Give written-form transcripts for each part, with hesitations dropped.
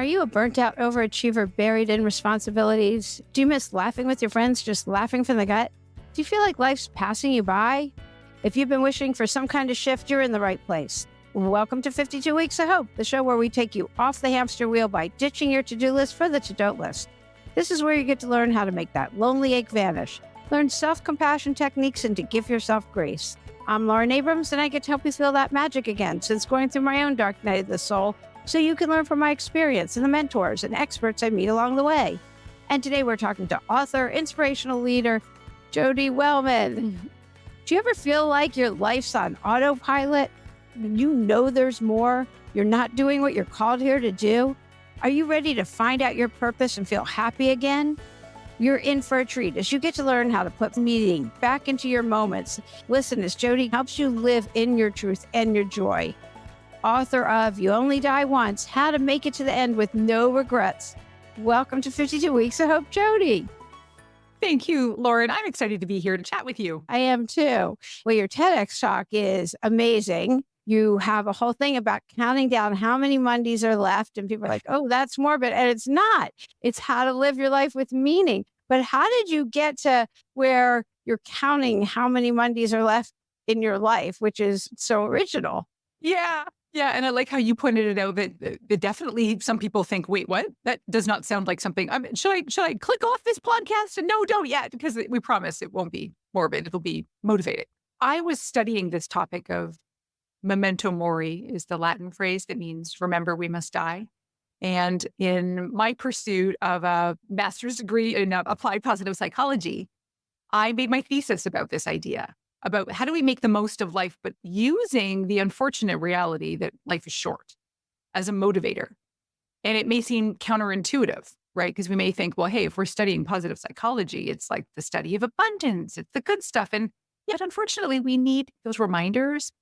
Are you a burnt out overachiever buried in responsibilities? Do you miss laughing with your friends, just laughing from the gut? Do you feel like life's passing you by? If you've been wishing for some kind of shift, you're in the right place. Welcome to 52 Weeks of Hope, the show where we take you off the hamster wheel by ditching your to-do list for the to-don't list. This is where you get to learn how to make that lonely ache vanish, learn self-compassion techniques, and to give yourself grace. I'm Lauren Abrams, and I get to help you feel that magic again since going through my own dark night of the soul, so you can learn from my experience and the mentors and experts I meet along the way. And today we're talking to author, inspirational leader, Jody Wellman. Do you ever feel like your life's on autopilot? You know there's more. You're not doing what you're called here to do. Are you ready to find out your purpose and feel happy again? You're in for a treat as you get to learn how to put meaning back into your moments. Listen as Jody helps you live in your truth and your joy. Author of You Only Die Once, How to Make It to the End with No Regrets. Welcome to 52 Weeks of Hope, Jody. Thank you, Lauren. I'm excited to be here to chat with you. I am too. Well, your TEDx talk is amazing. You have a whole thing about counting down how many Mondays are left, and people are like, oh, that's morbid. And it's not. It's how to live your life with meaning. But how did you get to where you're counting how many Mondays are left in your life, which is so original? Yeah. And I like how you pointed it out that definitely some people think, wait, what? That does not sound like something. Should I click off this podcast? And no, don't yet, because we promise it won't be morbid. It'll be motivating. I was studying this topic of memento mori is the Latin phrase that means remember we must die. And in my pursuit of a master's degree in applied positive psychology, I made my thesis about this idea, about how do we make the most of life, but using the unfortunate reality that life is short as a motivator. And it may seem counterintuitive, right? Because we may think, well, hey, if we're studying positive psychology, it's like the study of abundance, it's the good stuff. And yet, unfortunately, we need those reminders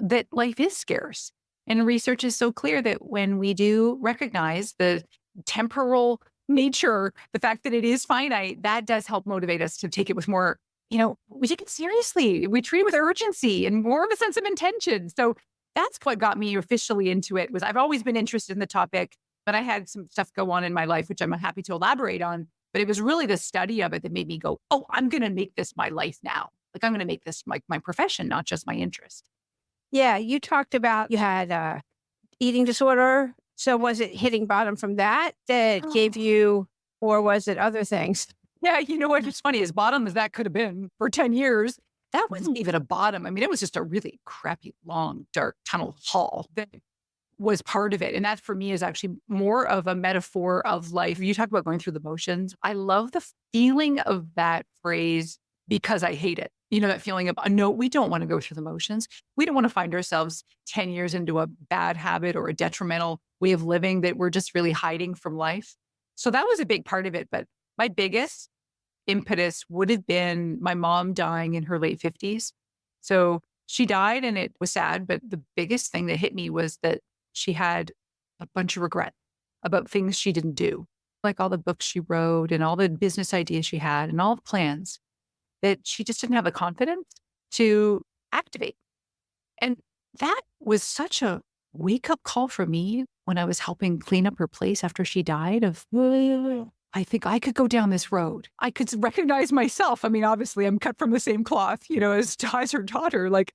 that life is scarce. And research is so clear that when we do recognize the temporal nature, the fact that it is finite, that does help motivate us to take it with more, we take it seriously. We treat it with urgency and more of a sense of intention. So that's what got me officially into it. Was I've always been interested in the topic, but I had some stuff go on in my life, which I'm happy to elaborate on. But it was really the study of it that made me go, oh, I'm going to make this my life now. Like I'm going to make this my profession, not just my interest. Yeah, you talked about you had eating disorder. So was it hitting bottom from that gave you, or was it other things? Yeah, you know what? It's funny, as bottom as that could have been for 10 years, that wasn't even a bottom. I mean, it was just a really crappy, long, dark tunnel hall that was part of it. And that for me is actually more of a metaphor of life. You talk about going through the motions. I love the feeling of that phrase because I hate it. That feeling of, no, we don't want to go through the motions. We don't want to find ourselves 10 years into a bad habit or a detrimental way of living that we're just really hiding from life. So that was a big part of it. But my biggest impetus would have been my mom dying in her late 50s. So she died and it was sad. But the biggest thing that hit me was that she had a bunch of regret about things she didn't do, like all the books she wrote and all the business ideas she had and all the plans that she just didn't have the confidence to activate. And that was such a wake-up call for me when I was helping clean up her place after she died of, I think I could go down this road. I could recognize myself. I mean, obviously I'm cut from the same cloth, as her daughter. Like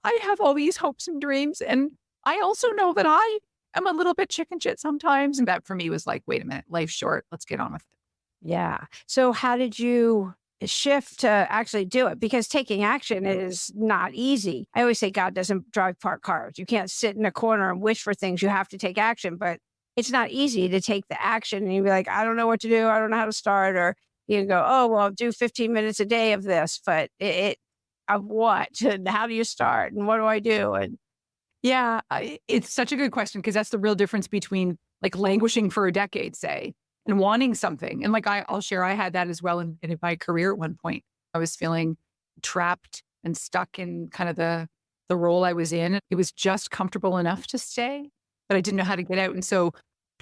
I have all these hopes and dreams. And I also know that I am a little bit chicken shit sometimes. And that for me was like, wait a minute, life's short. Let's get on with it. Yeah. So how did you shift to actually do it? Because taking action is not easy. I always say God doesn't drive parked cars. You can't sit in a corner and wish for things. You have to take action, but it's not easy to take the action and you'd be like, I don't know what to do. I don't know how to start. Or you can go, oh, well, I'll do 15 minutes a day of this, but of what? And how do you start? And what do I do? And yeah, it's such a good question because that's the real difference between like languishing for a decade, say, and wanting something. And like I'll share, I had that as well in my career at one point. I was feeling trapped and stuck in kind of the role I was in. It was just comfortable enough to stay, but I didn't know how to get out. And so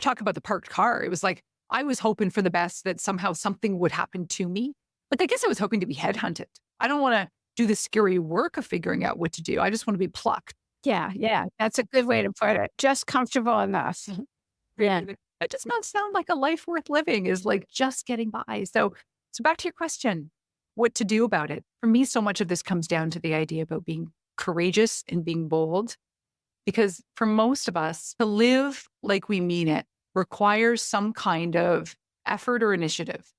talk about the parked car. It was like, I was hoping for the best that somehow something would happen to me. Like, I guess I was hoping to be headhunted. I don't want to do the scary work of figuring out what to do. I just want to be plucked. Yeah. That's a good way to put it. Just comfortable enough. Yeah. That does not sound like a life worth living, is like just getting by. So back to your question, what to do about it? For me, so much of this comes down to the idea about being courageous and being bold, because for most of us, to live like we mean it requires some kind of effort or initiative.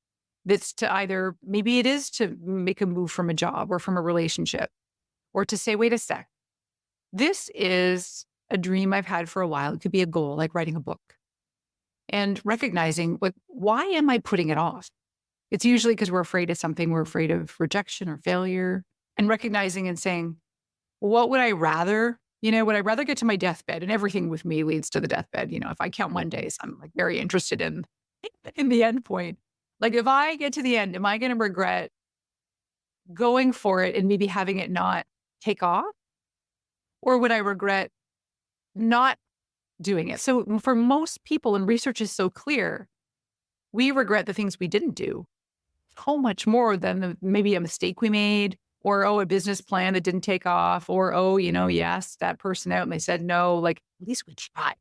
That's to either, maybe it is to make a move from a job or from a relationship, or to say, wait a sec, this is a dream I've had for a while. It could be a goal, like writing a book, and recognizing, like, why am I putting it off? It's usually because we're afraid of something. We're afraid of rejection or failure, and recognizing and saying, what would I rather? Would I rather get to my deathbed? And everything with me leads to the deathbed. If I count Mondays, I'm like very interested in the end point. Like, if I get to the end, am I going to regret going for it and maybe having it not take off? Or would I regret not doing it? So for most people, and research is so clear, we regret the things we didn't do so much more than maybe a mistake we made, or, a business plan that didn't take off, or, you asked that person out and they said no. Like, at least we tried.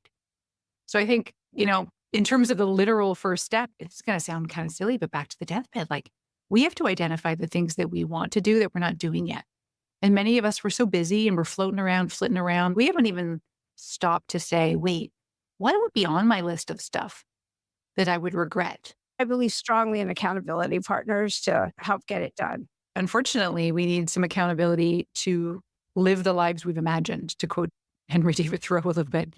So I think, in terms of the literal first step, it's going to sound kind of silly, but back to the deathbed, like, we have to identify the things that we want to do that we're not doing yet. And many of us, we're so busy and we're floating around, flitting around. We haven't even stopped to say, wait, what would be on my list of stuff that I would regret? I believe strongly in accountability partners to help get it done. Unfortunately, we need some accountability to live the lives we've imagined, to quote Henry David Thoreau a little bit.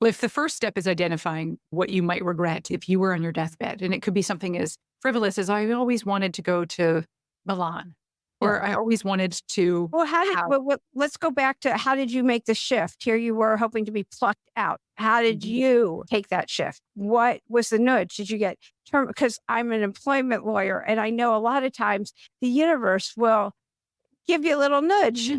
If the first step is identifying what you might regret if you were on your deathbed, and it could be something as frivolous as, I always wanted to go to Milan, or I always wanted to. Well, let's go back to, how did you make the shift? Here you were hoping to be plucked out. How did you take that shift? What was the nudge? Did you get because I'm an employment lawyer, and I know a lot of times the universe will give you a little nudge.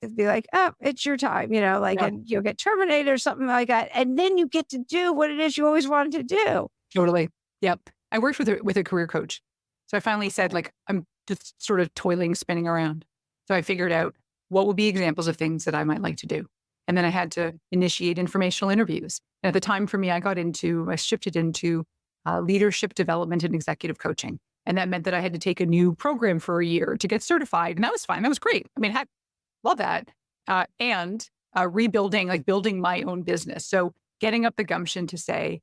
It'd be like, oh, it's your time, and you'll get terminated or something like that. And then you get to do what it is you always wanted to do. Totally. Yep. I worked with a career coach. So I finally said, like, I'm just sort of toiling, spinning around. So I figured out what would be examples of things that I might like to do. And then I had to initiate informational interviews. And at the time for me, I shifted into leadership development and executive coaching. And that meant that I had to take a new program for a year to get certified. And that was fine. That was great. I mean, love that. And rebuilding, like building my own business. So getting up the gumption to say,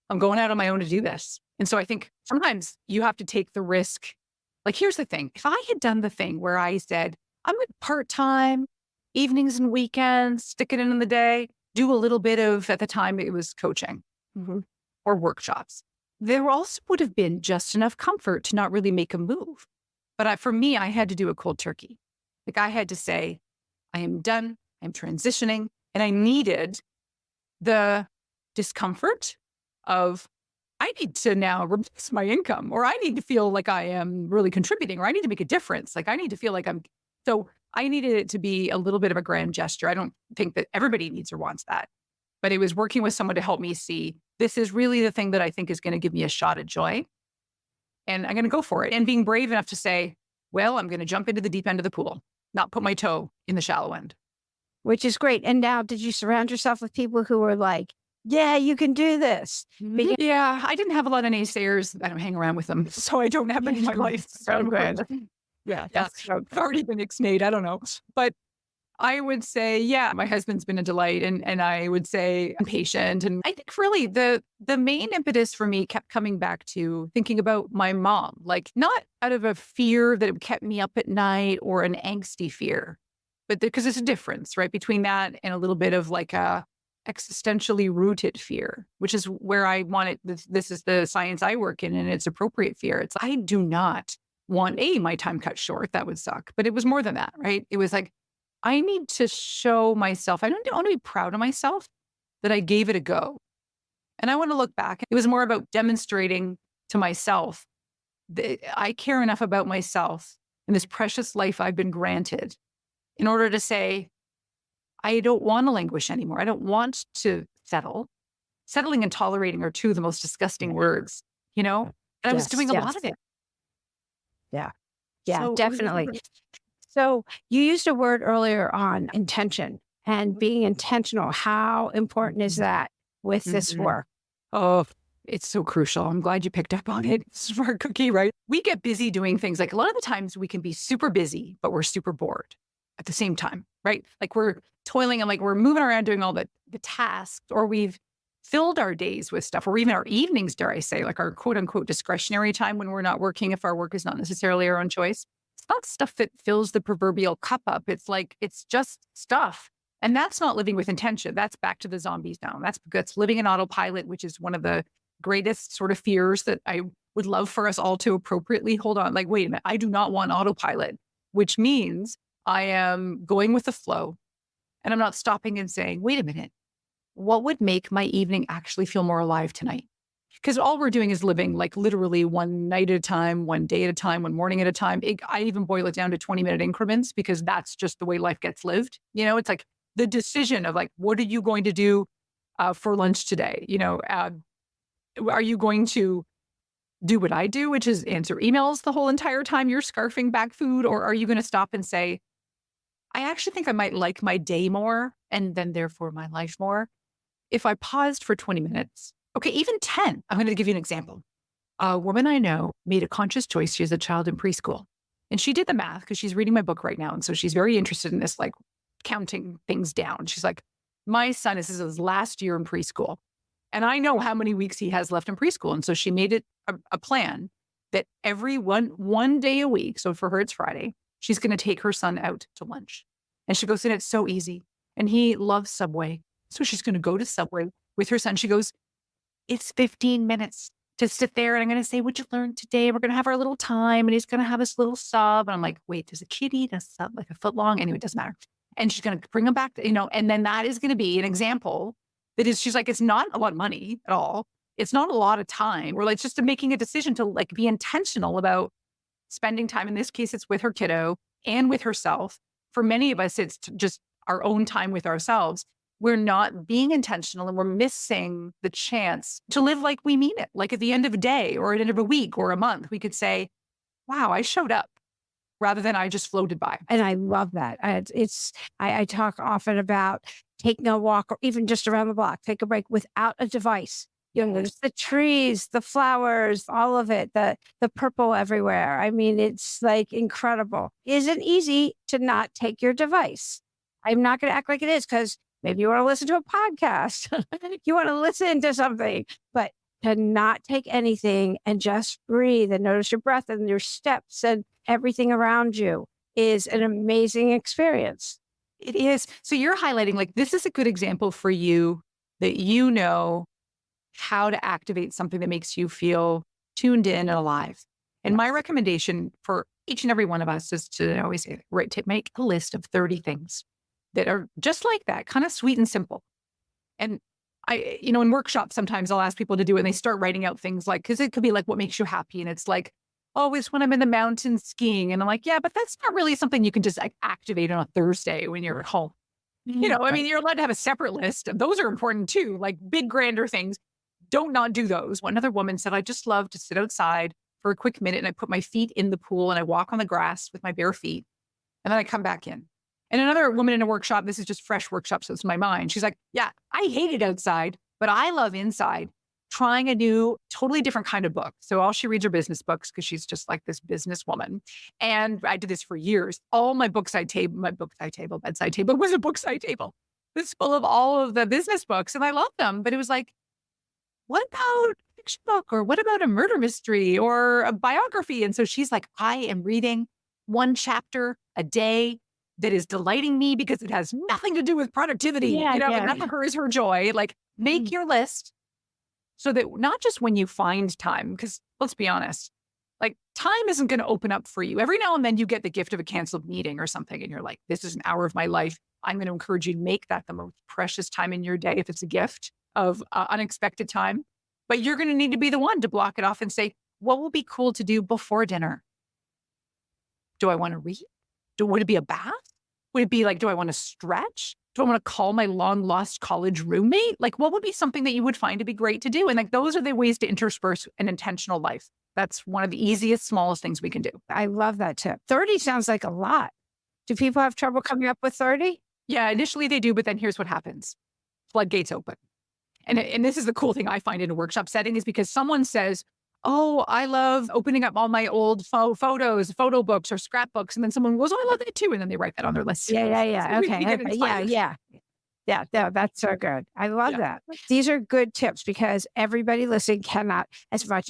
I'm going out on my own to do this. And so I think sometimes you have to take the risk. Like, here's the thing. If I had done the thing where I said, I'm going to part-time, evenings and weekends, stick it in the day, do a little bit of, at the time it was coaching or workshops, there also would have been just enough comfort to not really make a move. But for me, I had to do a cold turkey. Like, I had to say, I am done, I'm transitioning, and I needed the discomfort of, I need to now reduce my income, or I need to feel like I am really contributing, or I need to make a difference. Like, I need to feel like so I needed it to be a little bit of a grand gesture. I don't think that everybody needs or wants that, but it was working with someone to help me see, this is really the thing that I think is going to give me a shot at joy. And I'm going to go for it. And being brave enough to say, well, I'm going to jump into the deep end of the pool, not put my toe in the shallow end. Which is great. And now, did you surround yourself with people who were like, yeah, you can do this? Yeah, I didn't have a lot of naysayers. I don't hang around with them, so I don't have any in my life. So good. Yeah. I've already been ixnayed. I don't know. But I would say, yeah, my husband's been a delight, and I would say I'm patient. And I think really the main impetus for me kept coming back to thinking about my mom, like, not out of a fear that it kept me up at night or an angsty fear, but because there's a difference, right, between that and a little bit of like a existentially rooted fear, which is where I want it. This is the science I work in, and it's appropriate fear. It's, I do not want my time cut short. That would suck. But it was more than that, right? It was like, I need to show myself. I don't want to be proud of myself that I gave it a go. And I want to look back. It was more about demonstrating to myself that I care enough about myself and this precious life I've been granted in order to say, I don't want to languish anymore. I don't want to settle. Settling and tolerating are two of the most disgusting words, And I was doing a lot of it. Yeah. Yeah, so, definitely. So you used a word earlier on intention and being intentional. How important is that with this Mhm. work. Oh, it's so crucial. I'm glad you picked up on it. Smart cookie, right? We get busy doing things. Like a lot of the times we can be super busy, but we're super bored at the same time, right? Like we're toiling and like we're moving around doing all the tasks, or we've filled our days with stuff, or even our evenings, dare I say, like our quote unquote discretionary time when we're not working, if our work is not necessarily our own choice. It's not stuff that fills the proverbial cup up. It's like, it's just stuff. And that's not living with intention. That's back to the zombies now. That's living in autopilot, which is one of the greatest sort of fears that I would love for us all to appropriately hold on. Like, wait a minute, I do not want autopilot, which means I am going with the flow and I'm not stopping and saying, wait a minute, what would make my evening actually feel more alive tonight? Because all we're doing is living like literally one night at a time, one day at a time, one morning at a time. I even boil it down to 20-minute increments because that's just the way life gets lived. It's like the decision of like, what are you going to do for lunch today? Are you going to do what I do, which is answer emails the whole entire time you're scarfing back food? Or are you going to stop and say, I actually think I might like my day more and then therefore my life more if I paused for 20 minutes? Okay, even 10. I'm going to give you an example. A woman I know made a conscious choice. She has a child in preschool and she did the math because she's reading my book right now. And so she's very interested in this, like counting things down. She's like, my son is his last year in preschool. And I know how many weeks he has left in preschool. And so she made it a plan that every one day a week, so for her it's Friday, she's going to take her son out to lunch. And she goes, and it's so easy. And he loves Subway. So she's going to go to Subway with her son. She goes, it's 15 minutes to sit there. And I'm going to say, what'd you learn today? We're going to have our little time. And he's going to have this little sub. And I'm like, wait, does a kid eat a sub like a foot long? Anyway, it doesn't matter. And she's going to bring him back, and then that is going to be an example that is, she's like, it's not a lot of money at all. It's not a lot of time. We're like, just making a decision to like be intentional about spending time. In this case, it's with her kiddo and with herself. For many of us, it's just our own time with ourselves. We're not being intentional and we're missing the chance to live like we mean it. Like at the end of a day or at the end of a week or a month, we could say, wow, I showed up rather than I just floated by. And I love that. I talk often about taking a walk or even just around the block, take a break without a device. There's the trees, the flowers, all of it, the purple everywhere. I mean, it's like incredible. Isn't easy to not take your device. I'm not going to act like it is because maybe you want to listen to a podcast. You want to listen to something, but to not take anything and just breathe and notice your breath and your steps and everything around you is an amazing experience. It is. So you're highlighting like this is a good example for you that you know how to activate something that makes you feel tuned in and alive. And my recommendation for each and every one of us is to always say, right, to make a list of 30 things that are just like that, kind of sweet and simple. And in workshops, sometimes I'll ask people to do it and they start writing out things like, because it could be like, what makes you happy? And it's like, oh, it's when I'm in the mountains skiing. And I'm like, yeah, but that's not really something you can just like activate on a Thursday when you're at home. I mean, you're allowed to have a separate list. Those are important too, like big, grander things. Don't not do those. One other woman said, I just love to sit outside for a quick minute and I put my feet in the pool and I walk on the grass with my bare feet and then I come back in. And another woman in a workshop, this is just fresh workshop, so it's in my mind. She's like, yeah, I hate it outside, but I love inside, trying a new, totally different kind of book. So all she reads are business books because she's just like this businesswoman. And I did this for years. All my bedside table was a book side table. It's full of all of the business books and I love them. But it was like, what about a fiction book? Or what about a murder mystery or a biography? And so she's like, I am reading one chapter a day that is delighting me because it has nothing to do with productivity. And that for her is her joy. Like make your list so that not just when you find time, because let's be honest, like time isn't going to open up for you. Every now and then you get the gift of a canceled meeting or something. And you're like, this is an hour of my life. I'm going to encourage you to make that the most precious time in your day. If it's a gift of unexpected time, but you're going to need to be the one to block it off and say, what will be cool to do before dinner? Do I want to read? Would it be a bath? Would it be like, do I want to stretch? Do I want to call my long lost college roommate? Like, what would be something that you would find to be great to do? And like, those are the ways to intersperse an intentional life. That's one of the easiest, smallest things we can do. I love that tip. 30 sounds like a lot. Do people have trouble coming up with 30? Yeah, initially they do, but then here's what happens. Floodgates open. And this is the cool thing I find in a workshop setting is because someone says, oh, I love opening up all my old photos, photo books or scrapbooks. And then someone goes, oh, I love that too. And then they write that on their list. Yeah. So we Okay. get Okay. Yeah. inspired. Yeah. Yeah. No, that's so good. I love Yeah. that. These are good tips because everybody listening cannot as much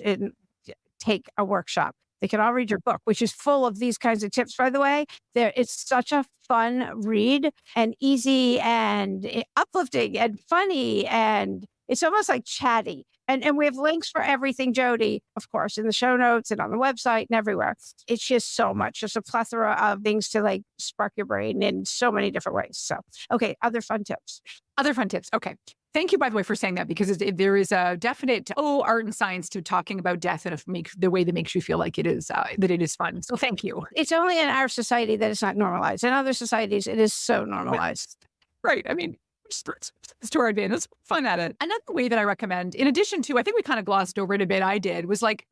take a workshop. They can all read your book, which is full of these kinds of tips, by the way. It's such a fun read and easy and uplifting and funny. And it's almost like chatty. And we have links for everything, Jody, of course, in the show notes and on the website and everywhere. It's just so much, just a plethora of things to like spark your brain in so many different ways. So, okay, other fun tips. Other fun tips. Okay. Thank you, by the way, for saying that, because there is a definite art and science to talking about death and the way that makes you feel like it is that it is fun. So thank you. It's only in our society that it's not normalized. In other societies, it is so normalized. Right. I mean, it's to our advantage. It's fun at it. Another way that I recommend, in addition to, I think we kind of glossed over it a bit, I did, was like,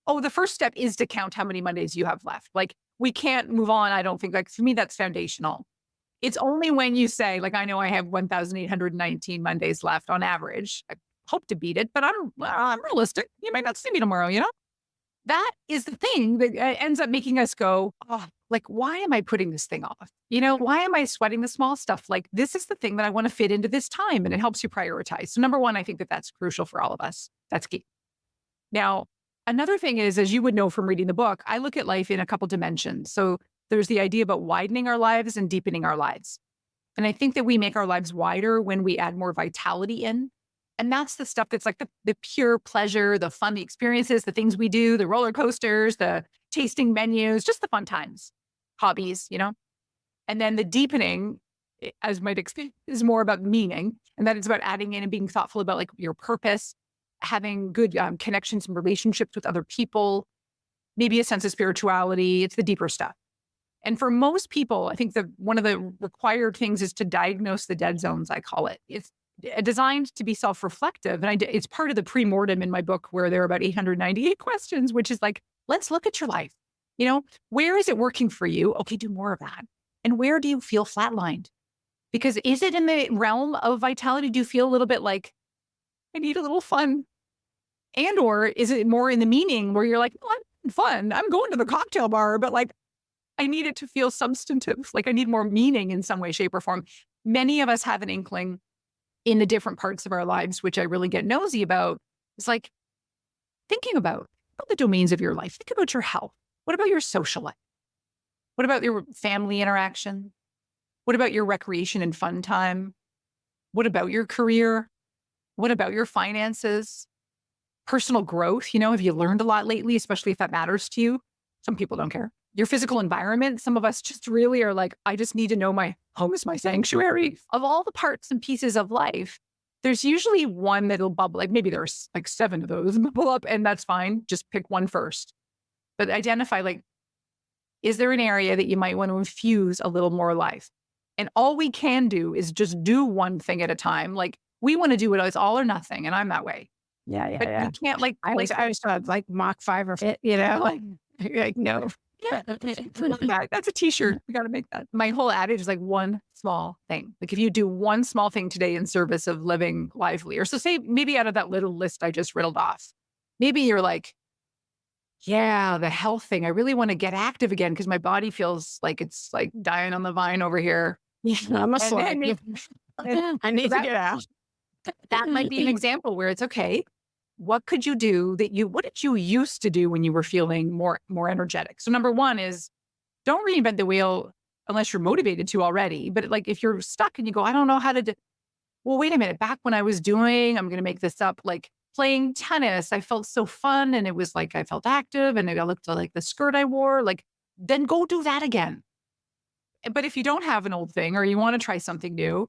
the first step is to count how many Mondays you have left. Like, we can't move on. I don't think, like, for me, that's foundational. It's only when you say, like, I know I have 1,819 Mondays left on average. I hope to beat it, but I'm realistic. You might not see me tomorrow, That is the thing that ends up making us go, oh, like, why am I putting this thing off? Why am I sweating the small stuff? Like, this is the thing that I want to fit into this time, and it helps you prioritize. So number one, I think that that's crucial for all of us. That's key. Now, another thing is, as you would know from reading the book, I look at life in a couple dimensions. So there's the idea about widening our lives and deepening our lives. And I think that we make our lives wider when we add more vitality in. And that's the stuff that's like the pure pleasure, the fun, the experiences, the things we do, the roller coasters, the tasting menus, just the fun times, hobbies, And then the deepening, as might explain, is more about meaning. And that is about adding in and being thoughtful about like your purpose, having good connections and relationships with other people, maybe a sense of spirituality. It's the deeper stuff. And for most people, I think one of the required things is to diagnose the dead zones, I call it. It's designed to be self-reflective. And it's part of the pre-mortem in my book where there are about 898 questions, which is like, let's look at your life. Where is it working for you? Okay, do more of that. And where do you feel flatlined? Because is it in the realm of vitality? Do you feel a little bit like, I need a little fun? And or is it more in the meaning where you're like, well, I'm fun. I'm going to the cocktail bar, but like, I need it to feel substantive. Like I need more meaning in some way, shape, or form. Many of us have an inkling in the different parts of our lives, which I really get nosy about. It's like thinking about the domains of your life. Think about your health. What about your social life? What about your family interaction? What about your recreation and fun time? What about your career? What about your finances? Personal growth? Have you learned a lot lately, especially if that matters to you? Some people don't care. Your physical environment. Some of us just really are like, I just need to know my home is my sanctuary. Of all the parts and pieces of life, there's usually one that'll bubble. Like maybe there's like 7 of those bubble up, and that's fine. Just pick one first. But identify, like, is there an area that you might want to infuse a little more life? And all we can do is just do one thing at a time. Like we want to do it as all or nothing. And I'm that way. Yeah. But you can't I was taught like Mach 5 or fit, like no. Yeah, that's a t-shirt. We got to make that. My whole adage is like one small thing. Like if you do one small thing today in service of living lively, or so say maybe out of that little list I just riddled off, maybe you're like, yeah, the health thing. I really want to get active again because my body feels like it's like dying on the vine over here. Yeah, I'm a slug. I need to get out. That might be an example where it's okay. What could you do what did you used to do when you were feeling more energetic? So number one is don't reinvent the wheel unless you're motivated to already. But like if you're stuck and you go, I don't know how to do, well, wait a minute. Back when I was doing, I'm going to make this up, like playing tennis, I felt so fun. And it was like, I felt active and I looked like the skirt I wore, like, then go do that again. But if you don't have an old thing or you want to try something new,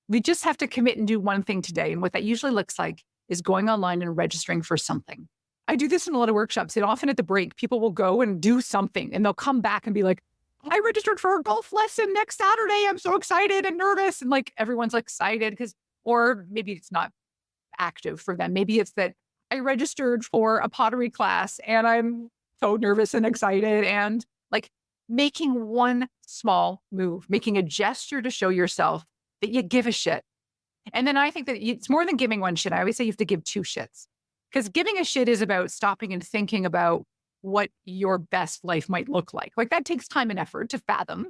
we just have to commit and do one thing today. And what that usually looks like is going online and registering for something. I do this in a lot of workshops, and often at the break, people will go and do something and they'll come back and be like, I registered for a golf lesson next Saturday. I'm so excited and nervous. And like, everyone's excited or maybe it's not active for them. Maybe it's that I registered for a pottery class and I'm so nervous and excited, and like making one small move, making a gesture to show yourself that you give a shit. And then I think that it's more than giving one shit. I always say you have to give two shits, because giving a shit is about stopping and thinking about what your best life might look like. Like that takes time and effort to fathom.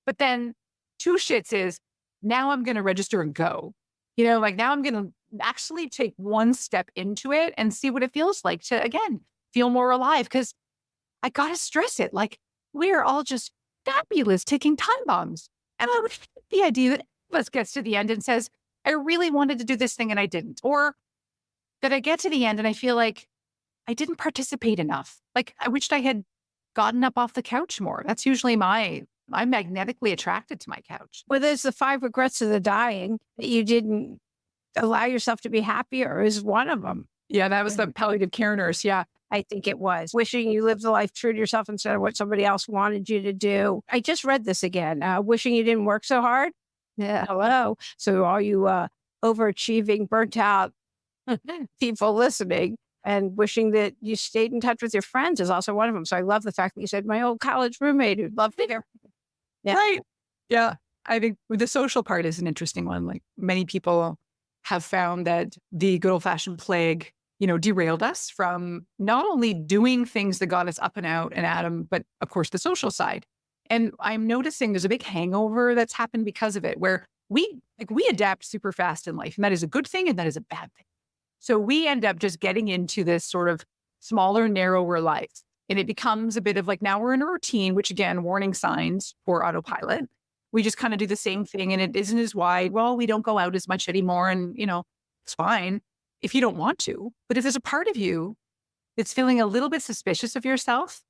But then two shits is now I'm going to register and go, like now I'm going to actually take one step into it and see what it feels like to, again, feel more alive. Because I got to stress it. Like we're all just fabulous ticking time bombs. And I would hate the idea that one of us gets to the end and says, I really wanted to do this thing and I didn't. Or that I get to the end and I feel like I didn't participate enough. Like I wished I had gotten up off the couch more. That's usually I'm magnetically attracted to my couch. Well, there's the 5 regrets of the dying that you didn't allow yourself to be happier is one of them. Yeah, that was the palliative care nurse. Yeah. I think it was. Wishing you lived a life true to yourself instead of what somebody else wanted you to do. I just read this again. Wishing you didn't work so hard. Yeah, hello. So all you overachieving, burnt out people listening, and wishing that you stayed in touch with your friends is also one of them. So I love the fact that you said my old college roommate who'd love to hear. Yeah. Right. Yeah. I think the social part is an interesting one. Like many people have found that the good old fashioned plague, derailed us from not only doing things that got us up and out and at 'em, but of course the social side. And I'm noticing there's a big hangover that's happened because of it, where we adapt super fast in life, and that is a good thing and that is a bad thing. So we end up just getting into this sort of smaller, narrower life. And it becomes a bit of like, now we're in a routine, which again, warning signs for autopilot. We just kind of do the same thing and it isn't as wide. Well, we don't go out as much anymore. And, it's fine if you don't want to. But if there's a part of you that's feeling a little bit suspicious of yourself,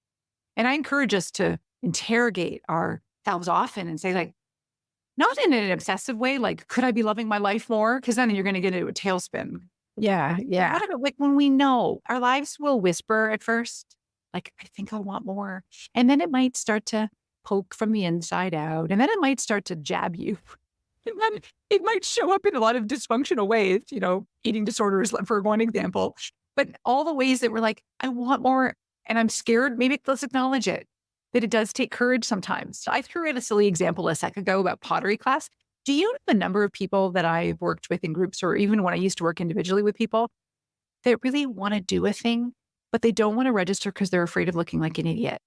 and I encourage us to interrogate ourselves often and say, like, not in an obsessive way, like, could I be loving my life more? Because then you're going to get into a tailspin. Yeah. Yeah. What about like when we know our lives will whisper at first, like, I think I want more. And then it might start to poke from the inside out. And then it might start to jab you. And then it might show up in a lot of dysfunctional ways, eating disorders, for one example. But all the ways that we're like, I want more and I'm scared, maybe let's acknowledge it, that it does take courage sometimes. So I threw in a silly example a second ago about pottery class. Do you know the number of people that I've worked with in groups, or even when I used to work individually with people, that really want to do a thing, but they don't want to register because they're afraid of looking like an idiot?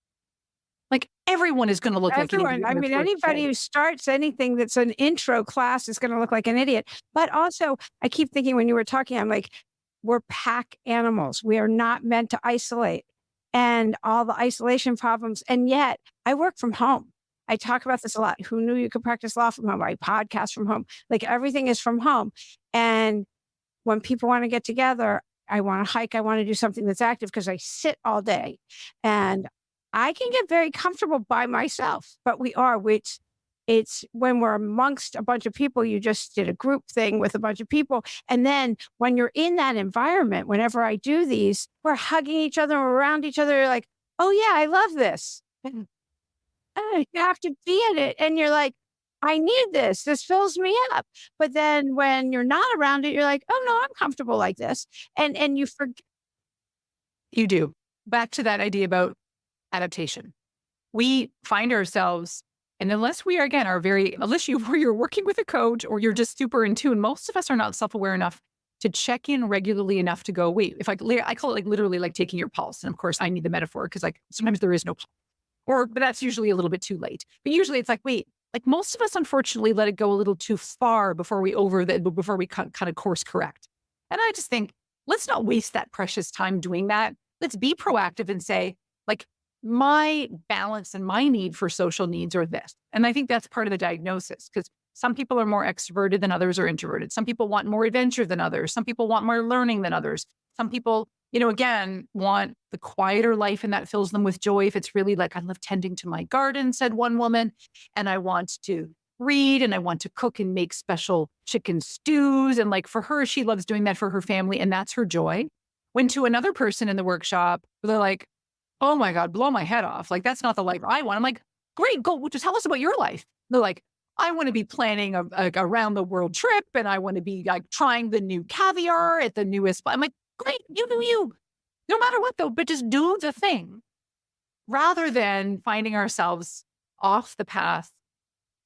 Like everyone is going to look like an idiot. I mean, anybody who starts anything that's an intro class is going to look like an idiot. But also, I keep thinking when you were talking, I'm like, we're pack animals. We are not meant to isolate, and all the isolation problems. And yet I work from home. I talk about this a lot. Who knew you could practice law from home? I podcast from home. Like everything is from home. And when people want to get together, I want to hike. I want to do something that's active because I sit all day. And I can get very comfortable by myself, but it's when we're amongst a bunch of people, you just did a group thing with a bunch of people. And then when you're in that environment, whenever I do these, we're hugging each other, we're around each other. You're like, oh yeah, I love this. And you have to be in it. And you're like, I need this. This fills me up. But then when you're not around it, you're like, oh no, I'm comfortable like this. And you forget. You do. Back to that idea about adaptation. We find ourselves, and unless we are, again, unless you're working with a coach or you're just super in tune, most of us are not self-aware enough to check in regularly enough to go, wait, I call it like literally like taking your pulse. And of course I need the metaphor because like sometimes there is no pulse, but that's usually a little bit too late. But usually it's like, wait, like most of us unfortunately let it go a little too far before we kind of course correct. And I just think, let's not waste that precious time doing that. Let's be proactive and say, like, my balance and my need for social needs are this. And I think that's part of the diagnosis, because some people are more extroverted than others are introverted. Some people want more adventure than others. Some people want more learning than others. Some people, again, want the quieter life and that fills them with joy. If it's really like, I love tending to my garden, said one woman, and I want to read and I want to cook and make special chicken stews. And like for her, she loves doing that for her family and that's her joy. When to another person in the workshop, they're like, oh my God, blow my head off. Like, that's not the life I want. I'm like, great, go, just tell us about your life. They're like, I want to be planning a around the world trip and I want to be like trying the new caviar at the newest. I'm like, great, you do you. No matter what though, but just do the thing rather than finding ourselves off the path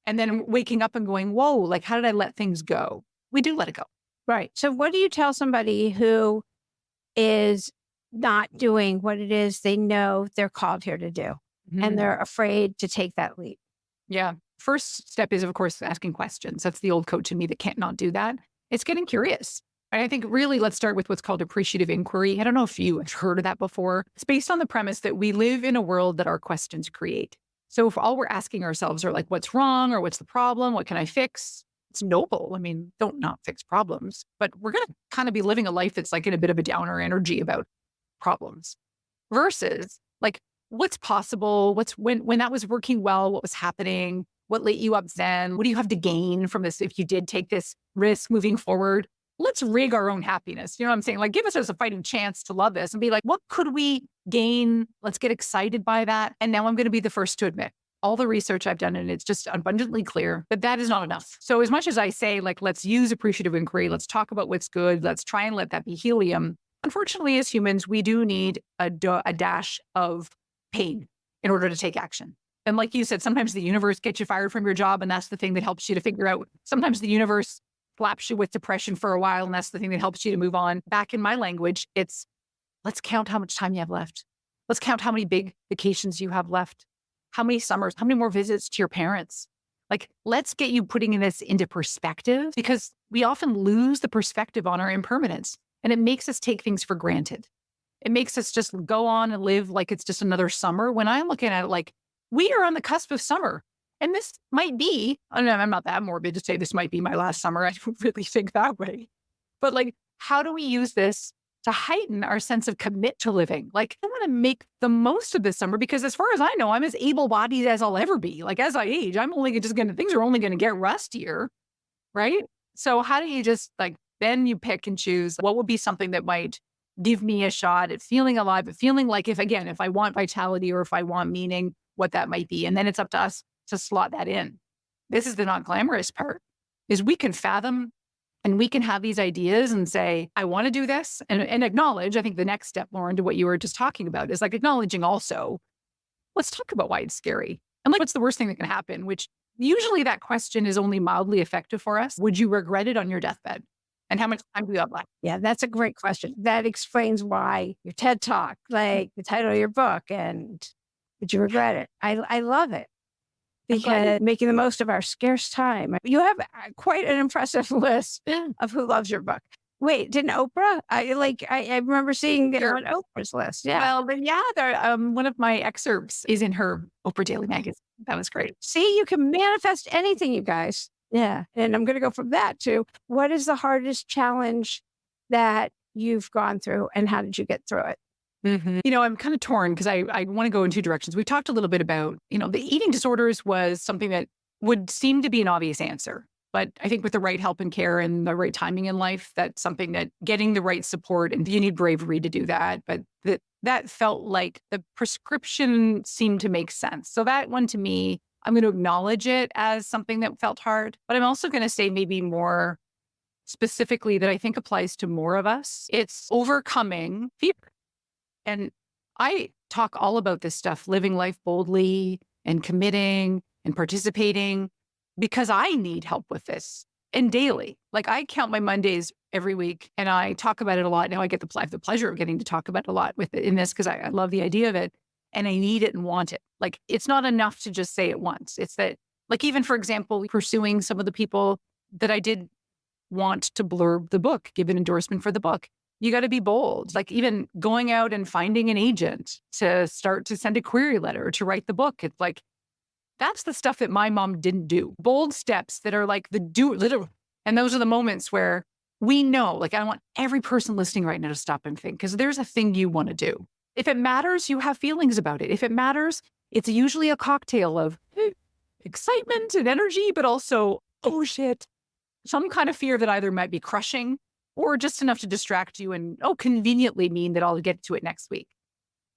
and then waking up and going, whoa, like, how did I let things go? we do let it go. Right. So what do you tell somebody who is not doing what it is they know they're called here to do, and they're afraid to take that leap? Yeah. First step is, of course, asking questions. That's the old coach in me that can't not do that. It's getting curious. And I think really let's start with what's called appreciative inquiry. I don't know if you have heard of that before. It's based on the premise that we live in a world that our questions create. So if all we're asking ourselves are like, what's wrong or what's the problem? What can I fix? It's noble. I mean, don't not fix problems, but we're going to kind of be living a life that's like in a bit of a downer energy about problems versus like, what's possible? What's when that was working well, what was happening? What lit you up then? What do you have to gain from this if you did take this risk moving forward? Let's rig our own happiness. You know what I'm saying? Like, give us a fighting chance to love this and be like, what could we gain? Let's get excited by that. And now I'm going to be the first to admit all the research I've done, and it's just abundantly clear that that is not enough. So as much as I say, like, let's use appreciative inquiry, let's talk about what's good, let's try and let that be helium. Unfortunately, as humans, we do need a dash of pain in order to take action. And like you said, sometimes the universe gets you fired from your job, and that's the thing that helps you to figure out. Sometimes the universe slaps you with depression for a while, and that's the thing that helps you to move on. Back in my language, it's let's count how much time you have left. Let's count how many big vacations you have left, how many summers, how many more visits to your parents. Like, let's get you putting this into perspective, because we often lose the perspective on our impermanence, and it makes us take things for granted. It makes us just go on and live like it's just another summer, when I'm looking at it like we are on the cusp of summer. And this might be, I don't know, I'm not that morbid to say this might be my last summer. I don't really think that way. But like, how do we use this to heighten our sense of commit to living? Like, I want to make the most of this summer, because as far as I know, I'm as able-bodied as I'll ever be. Like, as I age, things are only going to get rustier, right? So how do you just like, then you pick and choose what would be something that might give me a shot at feeling alive, at feeling like if I want vitality or if I want meaning, what that might be. And then it's up to us to slot that in. This is the not glamorous part, is we can fathom and we can have these ideas and say, I want to do this, and acknowledge. I think the next step, Lauren, to what you were just talking about is like acknowledging also, let's talk about why it's scary. And like, what's the worst thing that can happen? Which usually that question is only mildly effective for us. Would you regret it on your deathbed? And how much time do you have left? Yeah, that's a great question. That explains why your TED Talk, like the title of your book, and would you regret it? I love it, because making the most of our scarce time. You have quite an impressive list of who loves your book. Wait, didn't Oprah? I remember seeing it on Oprah's list. Yeah. Well, then, one of my excerpts is in her Oprah Daily magazine. That was great. See, you can manifest anything, you guys. Yeah. And I'm going to go from that to, what is the hardest challenge that you've gone through, and how did you get through it? You know, I'm kind of torn, because I want to go in two directions. We've talked a little bit about, the eating disorders was something that would seem to be an obvious answer. But I think with the right help and care and the right timing in life, that's something that getting the right support, and you need bravery to do that. But that felt like the prescription seemed to make sense. So that one, to me, I'm going to acknowledge it as something that felt hard. But I'm also going to say maybe more specifically that I think applies to more of us. It's overcoming fear. And I talk all about this stuff, living life boldly and committing and participating, because I need help with this, and daily. Like, I count my Mondays every week, and I talk about it a lot. Now I have the pleasure of getting to talk about it a lot with it in this, because I love the idea of it, and I need it and want it. Like, it's not enough to just say it once. It's that, like, even for example, pursuing some of the people that I did want to blurb the book, give an endorsement for the book. You got to be bold. Like, even going out and finding an agent to start to send a query letter to write the book. It's like, that's the stuff that my mom didn't do. Bold steps that are like literal. And those are the moments where we know, like, I want every person listening right now to stop and think, because there's a thing you want to do. If it matters, you have feelings about it. If it matters, it's usually a cocktail of excitement and energy, but also, oh shit, some kind of fear that either might be crushing or just enough to distract you and, conveniently mean that I'll get to it next week.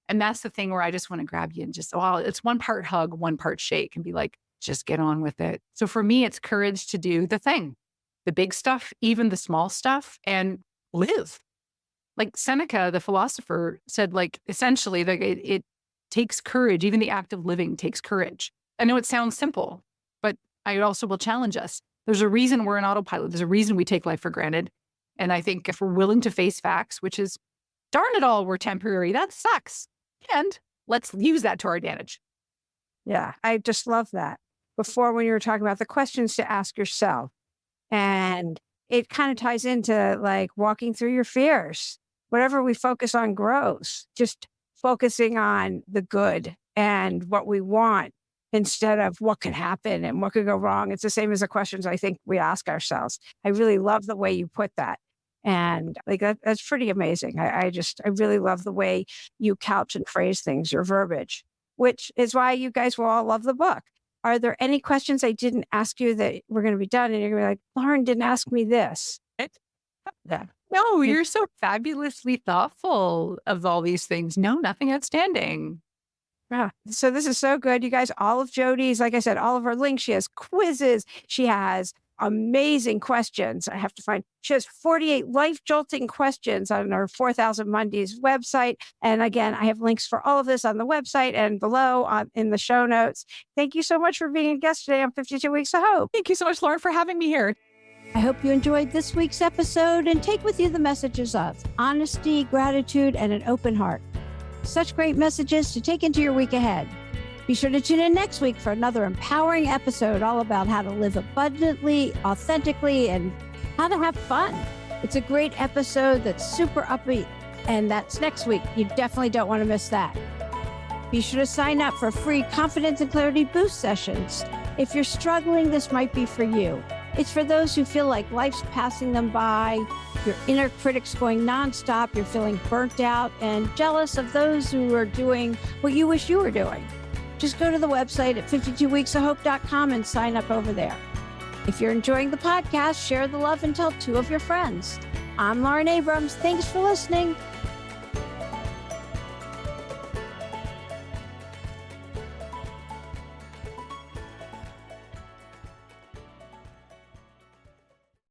And that's the thing where I just want to grab you and just, it's one part hug, one part shake, and be like, just get on with it. So for me, it's courage to do the thing, the big stuff, even the small stuff, and live. Like Seneca, the philosopher, said, like, essentially, like, it takes courage. Even the act of living takes courage. I know it sounds simple, but I also will challenge us. There's a reason we're in autopilot. There's a reason we take life for granted. And I think if we're willing to face facts, which is, darn it all, we're temporary. That sucks. And let's use that to our advantage. Yeah, I just love that. Before, when you were talking about the questions to ask yourself, and it kind of ties into like walking through your fears. Whatever we focus on grows, just focusing on the good and what we want instead of what could happen and what could go wrong. It's the same as the questions I think we ask ourselves. I really love the way you put that. And like that's pretty amazing. I really love the way you couch and phrase things, your verbiage, which is why you guys will all love the book. Are there any questions I didn't ask you that we're going to be done? And you're going to be like, Lauren didn't ask me this. Yeah. No, you're so fabulously thoughtful of all these things. No, nothing outstanding. Yeah. So this is so good. You guys, all of Jodi's, like I said, all of her links. She has quizzes. She has amazing questions. I have to find, she has 48 life-jolting questions on her 4,000 Mondays website. And again, I have links for all of this on the website and below in the show notes. Thank you so much for being a guest today on 52 Weeks of Hope. Thank you so much, Lauren, for having me here. I hope you enjoyed this week's episode and take with you the messages of honesty, gratitude, and an open heart. Such great messages to take into your week ahead. Be sure to tune in next week for another empowering episode all about how to live abundantly, authentically, and how to have fun. It's a great episode that's super upbeat, and that's next week. You definitely don't want to miss that. Be sure to sign up for free Confidence and Clarity Boost sessions. If you're struggling, this might be for you. It's for those who feel like life's passing them by, your inner critic's going nonstop, you're feeling burnt out and jealous of those who are doing what you wish you were doing. Just go to the website at 52weeksofhope.com and sign up over there. If you're enjoying the podcast, share the love and tell 2 of your friends. I'm Lauren Abrams. Thanks for listening.